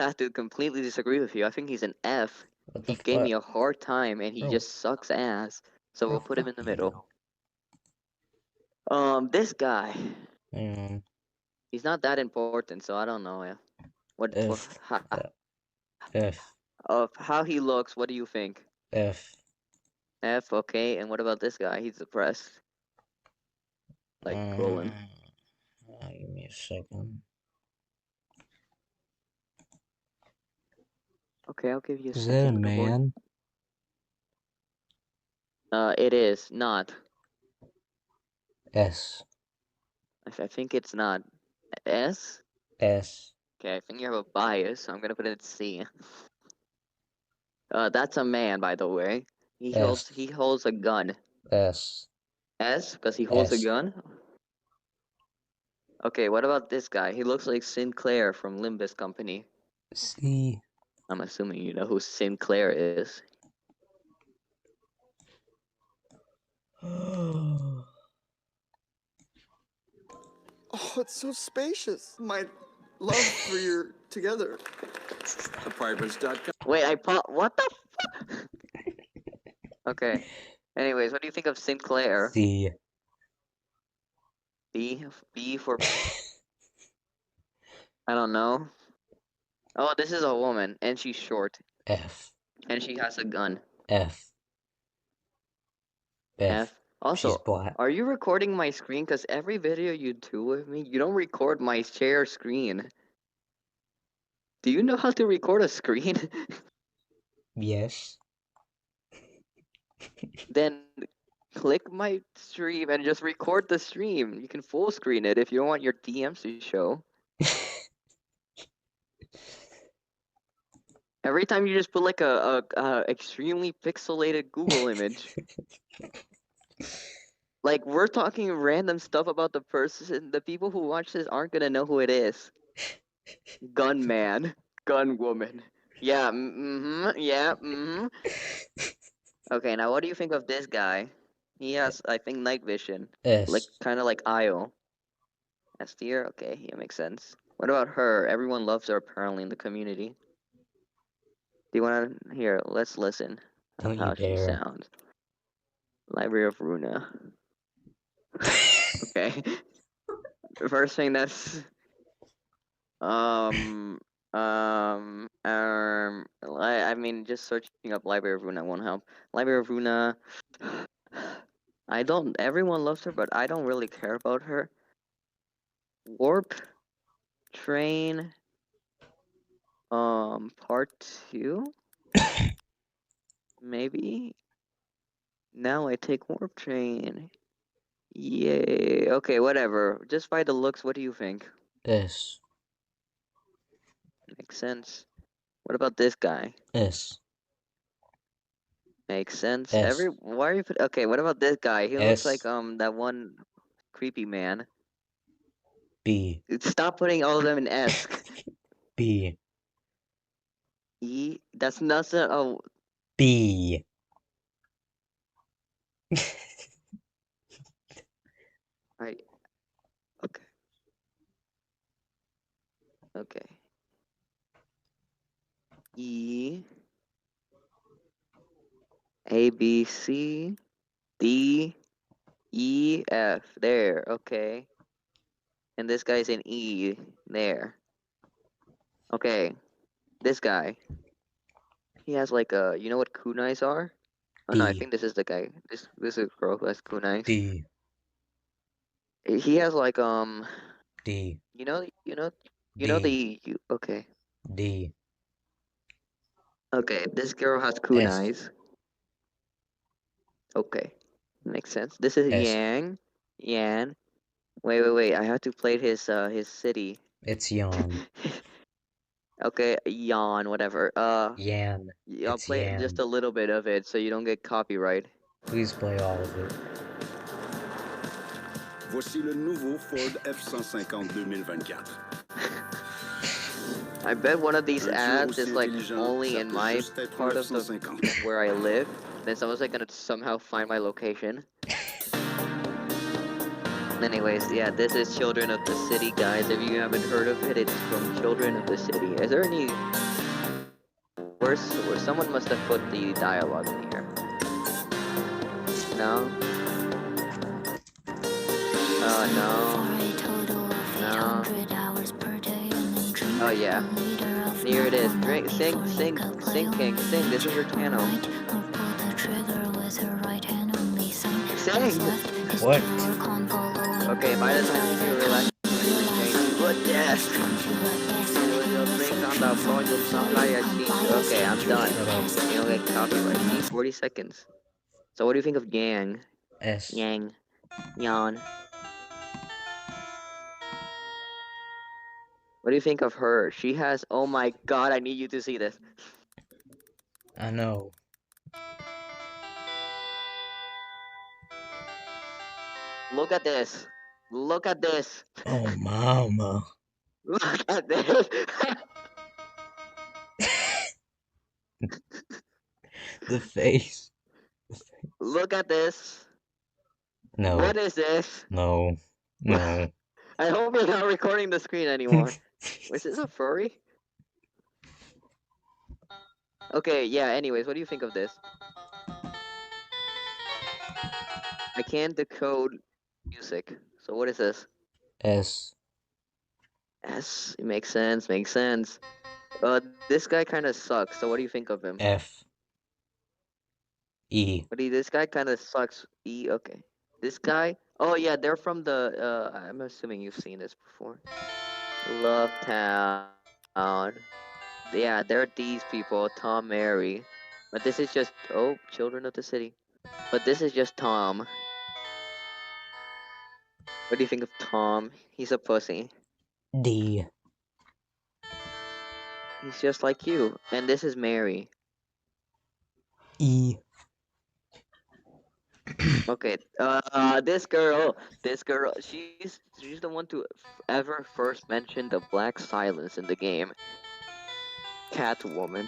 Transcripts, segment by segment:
have to completely disagree with you. I think he's an F. What the He gave me fuck? a hard time, and he Bro, just sucks ass. So bro, we'll put him in fuck the you. middle. This guy, Man, he's not that important, so I don't know. Yeah. What for? F. F. Of how he looks, what do you think? F. F, okay. And what about this guy? He's depressed, like Um, Colin. give me a second. Okay, I'll give you a Is that a second, little boy. man? It is not. S. I think it's not. S? S. Okay, I think you have a bias, so I'm gonna put it C. That's a man, by the way. S. He holds a gun. S. S, because he holds a S. gun. Okay, what about this guy? He looks like Sinclair from Limbus Company. C. I'm assuming you know who Sinclair is. Oh, it's so spacious. My love for your together. Apartments.com. Wait, what the fuck? Okay. Anyways, what do you think of Sinclair? C. B for I don't know. Oh, this is a woman, and she's short, F. and she has a gun. F. F. F. She's Also, black. are you recording my screen? Because every video you do with me, you don't record my share screen. Do you know how to record a screen? Yes. Then click my stream and just record the stream. You can full screen it if you don't want your DMs to show. Every time you just put like a extremely pixelated Google image. Like, we're talking random stuff about the person. The people who watch this aren't gonna know who it is. Gunman. Gunwoman. Yeah, yeah, Okay, now what do you think of this guy? He has, I think, night vision. Like, S. kind of like Io. S tier? Okay, yeah, makes sense. What about her? Everyone loves her, apparently, in the community. Do you want to hear? Let's listen of Don't you how she dare. sounds. Library of Runa. Okay. First thing that's I mean, just searching up Library of Runa won't help. Library of Runa. I don't. Everyone loves her, but I don't really care about her. Warp Train. Part 2. Maybe. Now I take Warp Train. Yay. Okay, whatever. Just by the looks, what do you think? S. Makes sense. What about this guy? S. Makes sense. S. Why are you okay, what about this guy? He looks like S. that one creepy man. B. Stop putting all of them in S. B. E. That's not a. B. Right. Okay. Okay. E. A B C D E F. There. Okay. And this guy's in E. There. Okay. This guy. He has like a. You know what kunais are? Oh no, I B. think this is the guy. This is a girl who has kunais. D. He has like D. You know D. okay. D. Okay, this girl has S. kunais. Okay, makes sense. This is S. Yang. Yan. Wait. I have to play his city. It's yawn. Okay, Yan, whatever. Yan. I'll It's play just Yan. a little bit of it so you don't get copyright. Please play all of it. Voici le nouveau Ford F-150 2024. I bet one of these Un duo ads aussi is like intelligent, only ça in peut my juste être part un of the F-150. where I live. Then someone's like gonna somehow find my location. Anyways, yeah, this is Children of the City, guys. If you haven't heard of it, it's from Children of the City. Is there any worse? Or someone must have put the dialogue in here. No? No. No. Oh yeah. Here it is. Drink, sing, King, sing. This is your channel. Sing. What? Okay, by the time you relax, you're going to put this. You'll drink on the floor, you'll supply your seat. Okay, I'm done. Shut up. You don't get copyright. See, 40 seconds. So what do you think of Yang? S. Yang. Yan. What do you think of her? She has, oh my god, I need you to see this. I know. Look at this. Look at this. Oh, mama. Look at this. The face. Look at this. No. What is this? No. No. I hope you're not recording the screen anymore. Is this a furry? Okay, yeah, anyways, what do you think of this? I can't decode music. So what is this? S. S. It makes sense, makes sense. This guy kind of sucks. So what do you think of him? F. E. This guy kind of sucks. E. Okay. This guy. Oh yeah, they're from the. I'm assuming you've seen this before. Love Town. Yeah, they're these people. Tom, Mary. But this is just. Oh, Children of the City. But this is just Tom. What do you think of Tom? He's a pussy. D. He's just like you. And this is Mary. E. Okay. This girl. She's the one to ever first mention the black silence in the game. Catwoman.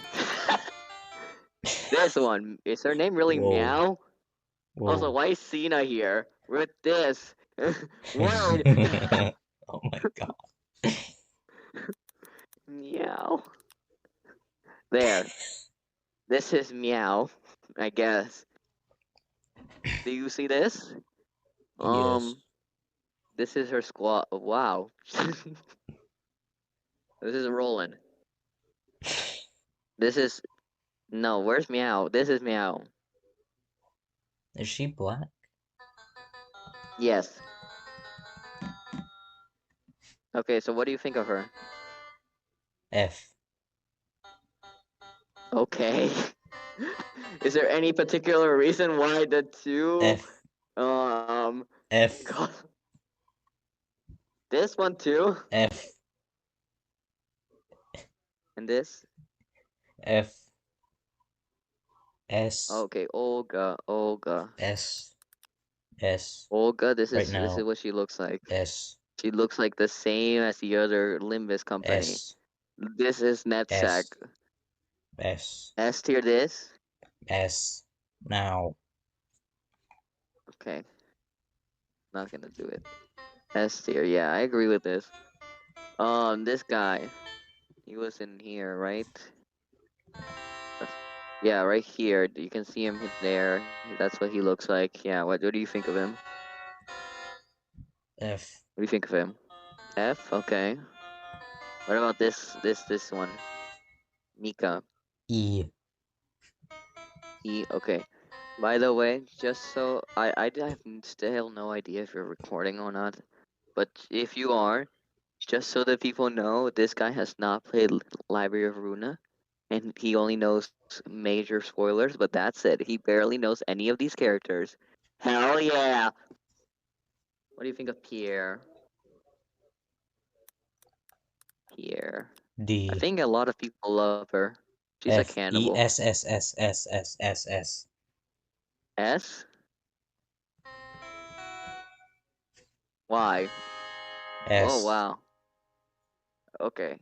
This one is her name really Whoa. Meow? Also, Whoa. why is Cena here with this? What? Oh my god. Meow. There. This is Meow. I guess. Do you see this? Yes. This is her squad. Wow. This is Roland. This is no. Where's Meow? This is Meow. Is she black? Yes. Okay. So what do you think of her? F. Okay. Is there any particular reason why the two? F. F. God. This one too, F. and this. F. S. Okay, Olga. S. S. Olga. This Right is now. what she looks like. S. She looks like the same as the other Limbus company. S. This is Netsack. S. S tier. This. S. Now. Okay. Not gonna do it. S tier. Yeah, I agree with this. This guy. He was in here, right? Yeah, right here. You can see him there. That's what he looks like. Yeah. What do you think of him? F. What do you think of him? F. Okay. What about this one? Mika. E. E. Okay. By the way, just so I have still no idea if you're recording or not, but if you are, just so that people know, this guy has not played Library of Runa, and he only knows major spoilers. But that's it. He barely knows any of these characters. Hell yeah! What do you think of Pierre? Pierre. D. I think a lot of people love her. She's a F. E. cannibal. S. S. S. S. S. S. S. S? Why? S. Oh wow. Okay.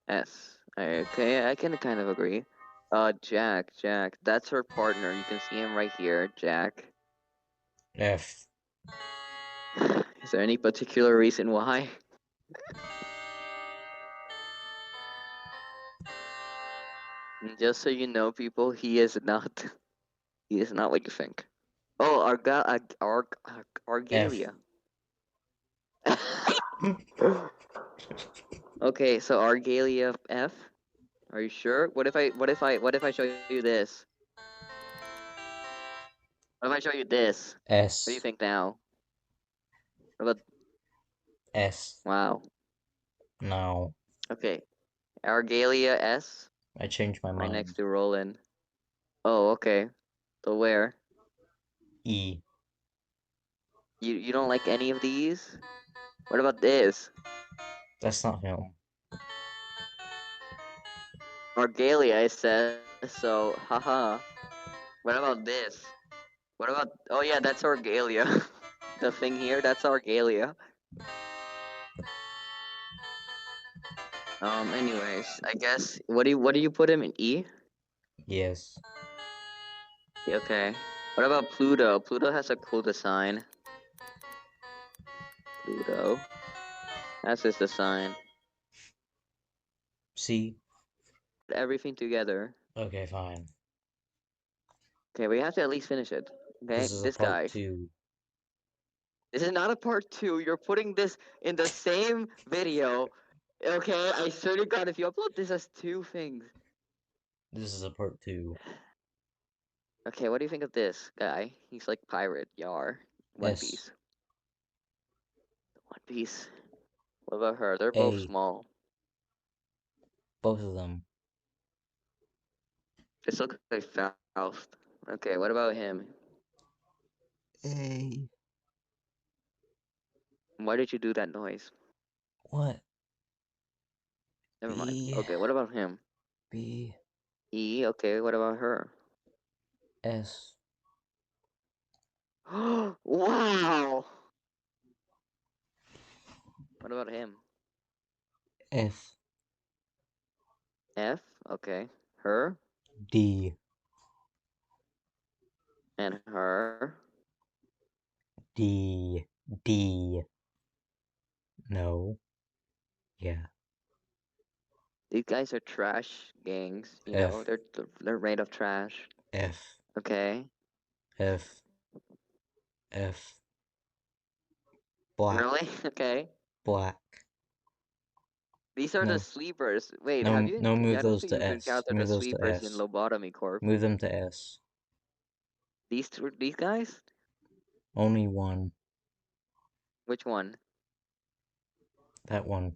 S. Okay, I can kind of agree. Jack. That's her partner. You can see him right here, Jack. F. Is there any particular reason why? And just so you know, people, he is not. He is not what you think. Oh, F. Argalia. Okay, so Argalia F. Are you sure? What if I show you this? What if I show you this? What do you S. think now? What about S. wow? No. Okay, Argalia S. I changed my Right next mind. to Roland. Oh, okay. So where? E. You don't like any of these? What about this? That's not him. Argalia, it says so. Haha. What about this? What about? Oh yeah, that's Argalia. The thing here, that's Argalia. Anyways, I guess what do you put him in E? Yes. Okay. What about Pluto? Pluto has a cool design. Pluto. That's his design. C. Put everything together. Okay, fine. Okay, we have to at least finish it. Okay, This is a this part guy. 2. This is not a part two. You're putting this in the same video. Okay, I swear to God, if you upload this as two things. This is a part 2. Okay, what do you think of this guy? He's like pirate, yar. One S. Piece. One Piece. What about her? They're both A. small. Both of them. This looks like Faust. Okay, what about him? A. Why did you do that noise? What? Never mind. B. Okay, what about him? B. E, okay, what about her? S. Wow! What about him? F. F, okay. Her D. and her. D. D. No. Yeah. These guys are trash gangs, you know. F. They're made of trash. F. Okay. F. F. Black. Really? Okay. Black. These are the No. sleepers. Wait, have No. you? No. Move I don't those think to you've S. encountered the Move those to sleepers in S. Lobotomy Corp. Move them to S. These guys? Only one. Which one? That one.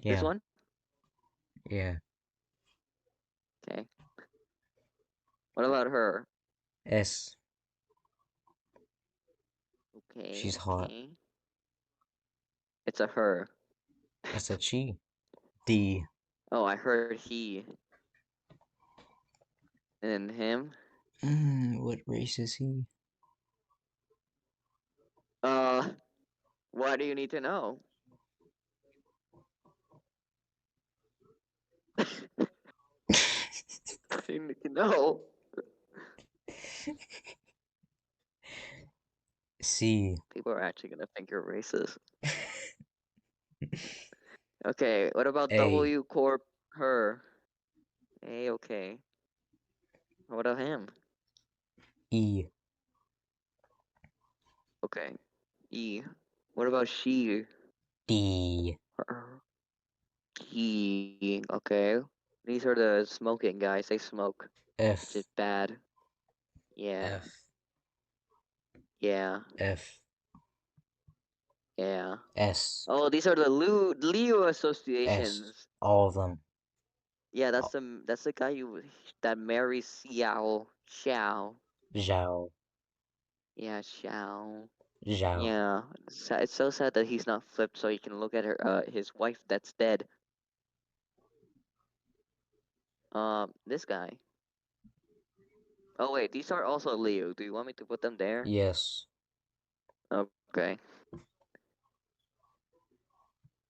This Yeah. one? Yeah. Okay. What about her? S. Okay, She's hot. okay. It's a her. I said she. D. Oh, I heard he. And him? What race is he? Uh, why do you need to know? You need to know. C. People are actually gonna think you're racist. Okay, what about A. W Corp her? A, okay. What about him? E. Okay. E. What about she? D. Her. He. Okay. These are the smoking guys. They smoke, which is F. bad. Yeah. F. Yeah. F. Yeah. S. Oh, these are the Leo S. associations. All of them. Yeah, Oh, that's the guy that marries Xiao. Xiao. Zhao. Yeah, Xiao. Zhao. Yeah. It's so sad that he's not flipped so he can look at his wife that's dead. This guy. Oh wait, these are also Leo. Do you want me to put them there? Yes. Okay.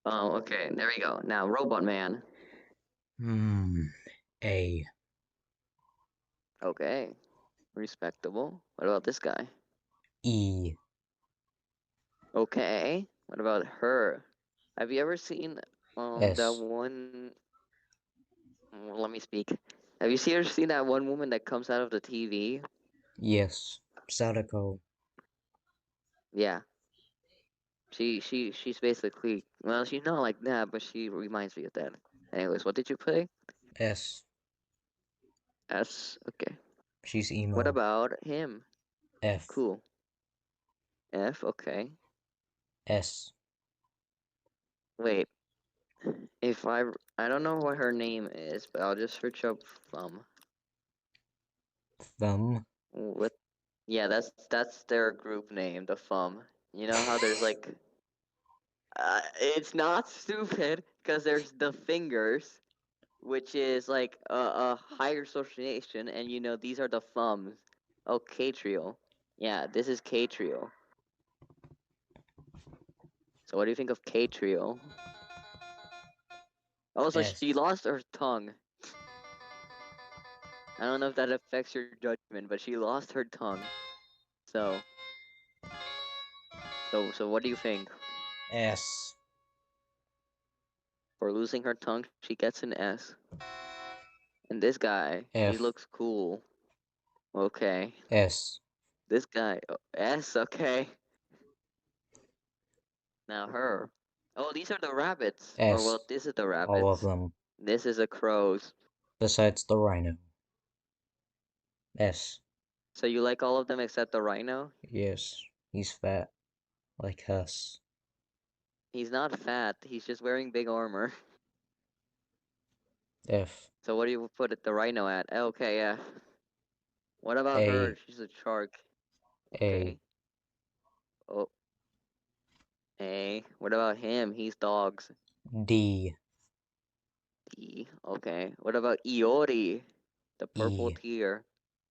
Oh, okay. There we go. Now, Robot Man. A. Okay. Respectable. What about this guy? E. Okay. What about her? Have you ever seen that S. one? Let me speak. Have you seen that one woman that comes out of the TV? Yes. Sadako. Yeah. She's basically, well, she's not like that, but she reminds me of that. Anyways, what did you play? S. S. Okay. She's What emo. about him? F. Cool. F. Okay. S. Wait. If I don't know what her name is, but I'll just search up Thumb. What? Yeah, that's their group name, the FUM. You know how there's like, it's not stupid because there's the fingers, which is like a higher association, and these are the FUMs. Oh, K-Trio. Yeah, this is K-Trio. So what do you think of K-Trio? Also, S. she lost her tongue. I don't know if that affects your judgment, but she lost her tongue. So, so what do you think? S. For losing her tongue, she gets an S. And this guy, he F. looks cool. Okay. S. This guy, S, okay. Now her. Oh, these are the rabbits. Or, well, S. this is the All of rabbits. them. This is the crows. Besides the rhino. S. So you like all of them except the rhino? Yes. He's fat. Like us. He's not fat. He's just wearing big armor. F. So what do you put the rhino at? Okay, yeah. What about her? A. She's a shark. A. Okay. Oh, A. What about him? He's dogs. D. E. Okay. What about Iori? The purple E. tear.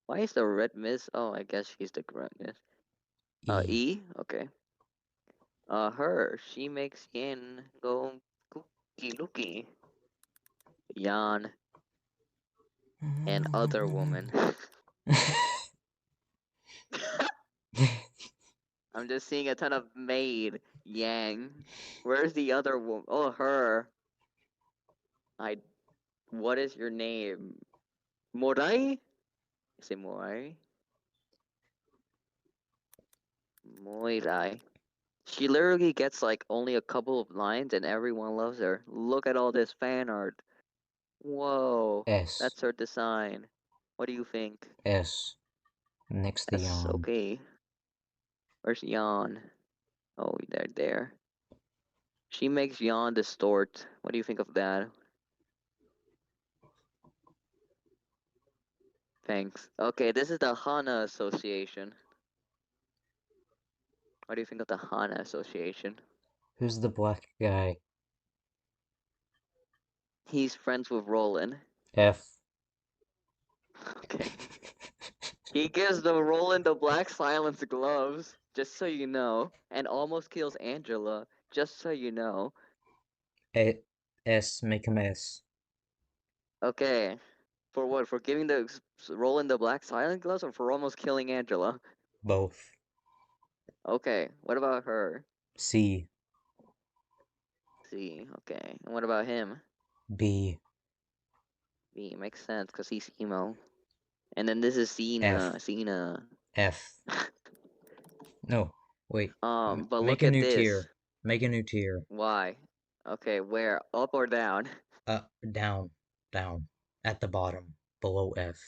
Why is the red mist? Oh, I guess she's the red mist. E. E. Okay. Her. She makes Yin go kooky looky. Yan and other woman. I'm just seeing a ton of maid. Yang. Where's the other woman? Oh, her. I. What is your name? Morai? Is it Morai? Moirai. She literally gets like only a couple of lines and everyone loves her. Look at all this fan art. Whoa. S. That's her design. What do you think? S. Next the That's yawn. okay. Where's Yan? Oh, they're there. She makes Yan distort. What do you think of that? Thanks. Okay, this is the Hana Association. What do you think of the Hana Association? Who's the black guy? He's friends with Roland. F. Okay. He gives the Roland the Black Silence gloves, just so you know, and almost kills Angela, just so you know. A. S. Make him S. Okay. For what? For giving the Roland the Black Silence gloves or for almost killing Angela? Both. Okay. What about her? C. C. Okay. And what about him? B. B. Makes sense, because he's emo. And then this is F. Cena. Cena. F. No. Wait. But Make look a at new this. tier. Make a new tier. Why? Okay, where? Up or down? Down. Down. At the bottom. Below F.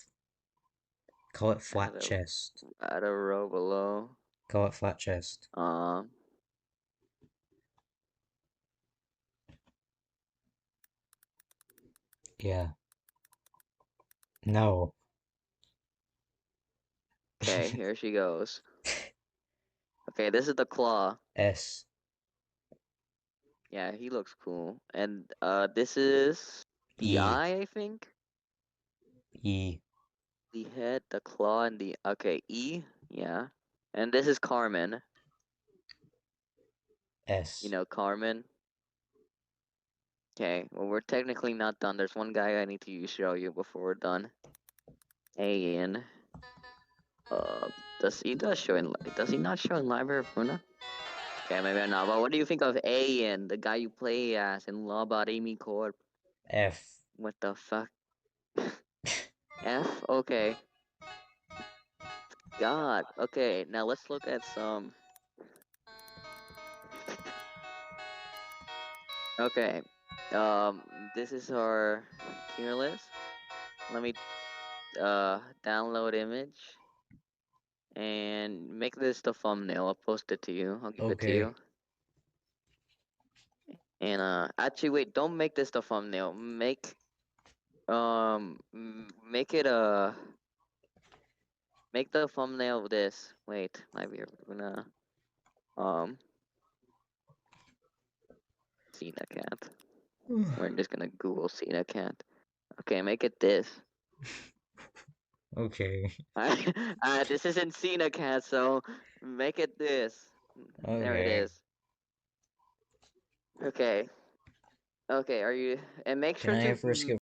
Call it At flat a, chest. at a row below. Call it flat chest. Um, Yeah. No. okay, here she goes. Okay, this is the claw. S. Yeah, he looks cool. And this is the E. eye, I think. E. The head, the claw, and the okay, E. Yeah. And this is Carmen. You S. know Carmen. Okay, well we're technically not done. There's one guy I need to show you before we're done. Ian. Does he not show in Library of Runa? Okay, maybe not. But what do you think of Ian, the guy you play as in Lobotomy Corp? F. What the fuck? F? Okay. God. Okay, now let's look at some. Okay. This is our tier list. Let me download image and make this the thumbnail. I'll post it to you. I'll give it to Okay. you. And actually wait, don't make this the thumbnail. Make it make the thumbnail of this. Wait, might be gonna um Cena cat. We're just gonna Google Cena cat. Okay, make it this. Okay. This isn't Cena cat, so make it this. There it Okay. is. Okay. Okay, are you and make Can sure I to first give